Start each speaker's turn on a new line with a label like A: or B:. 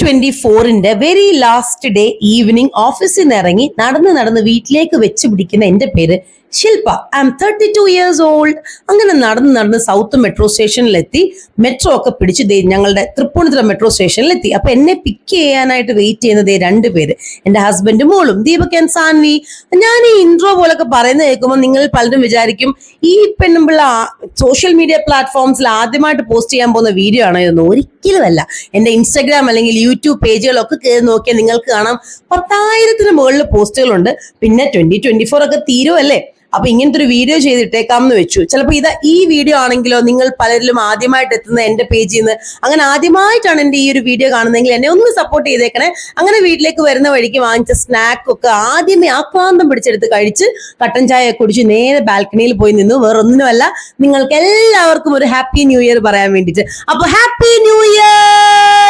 A: 2024 very last day evening ഓഫീസിൽ നിന്ന് ഇറങ്ങി നടന്ന് വീട്ടിലേക്ക് വെച്ച് പിടിക്കുന്ന എന്റെ പേര് Shilpa. I am 32 years old. അങ്ങനെ നടന്ന് സൗത്ത് മെട്രോ സ്റ്റേഷനിലെത്തി. മെട്രോ ഒക്കെ പിടിച്ച് ഞങ്ങളുടെ തൃപ്പൂണിത്തുറ മെട്രോ സ്റ്റേഷനിലെത്തി. അപ്പൊ എന്നെ പിക്ക് ചെയ്യാനായിട്ട് വെയിറ്റ് ചെയ്യുന്നത് രണ്ടുപേര്, എന്റെ ഹസ്ബൻഡും മോളും, ദീപക് ആൻഡ് സാൻവി. ഞാൻ ഈ ഇൻട്രോ പോലൊക്കെ പറയുന്നത് കേൾക്കുമ്പോൾ നിങ്ങൾ പലരും വിചാരിക്കും ഈ പെണ്ണുമ്പിള്ള സോഷ്യൽ മീഡിയ പ്ലാറ്റ്ഫോംസിൽ ആദ്യമായിട്ട് പോസ്റ്റ് ചെയ്യാൻ പോകുന്ന വീഡിയോ ആണോ ഇതൊന്നും. ഒരിക്കലുമല്ല. എന്റെ ഇൻസ്റ്റാഗ്രാം അല്ലെങ്കിൽ യൂട്യൂബ് പേജുകളൊക്കെ കയറി നോക്കിയാൽ നിങ്ങൾക്ക് കാണാം 10,000-ന് മുകളിൽ പോസ്റ്റുകളുണ്ട്. പിന്നെ 2024 ഒക്കെ തീരുമല്ലേ, അപ്പൊ ഇങ്ങനത്തെ ഒരു വീഡിയോ ചെയ്തിട്ടേക്കാം എന്ന് വെച്ചു. ചിലപ്പോൾ ഈ വീഡിയോ ആണെങ്കിലോ നിങ്ങൾ പലരിലും ആദ്യമായിട്ട് എത്തുന്ന എന്റെ പേജിൽ നിന്ന്, അങ്ങനെ ആദ്യമായിട്ടാണ് എന്റെ ഈ ഒരു വീഡിയോ കാണുന്നതെങ്കിൽ എന്നെ ഒന്ന് സപ്പോർട്ട് ചെയ്തേക്കണേ. അങ്ങനെ വീട്ടിലേക്ക് വരുന്ന വഴിക്ക് വാങ്ങിച്ച സ്നാക്കൊക്കെ ആദ്യമേ ആക്രാന്തം പിടിച്ചെടുത്ത് കഴിച്ച് കട്ടൻ ചായ കുടിച്ച് നേരെ ബാൽക്കണിയിൽ പോയി നിന്നു. വേറൊന്നുമല്ല, നിങ്ങൾക്ക് എല്ലാവർക്കും ഒരു ഹാപ്പി ന്യൂ ഇയർ പറയാൻ വേണ്ടിയിട്ട്. അപ്പൊ ഹാപ്പി ന്യൂ ഇയർ.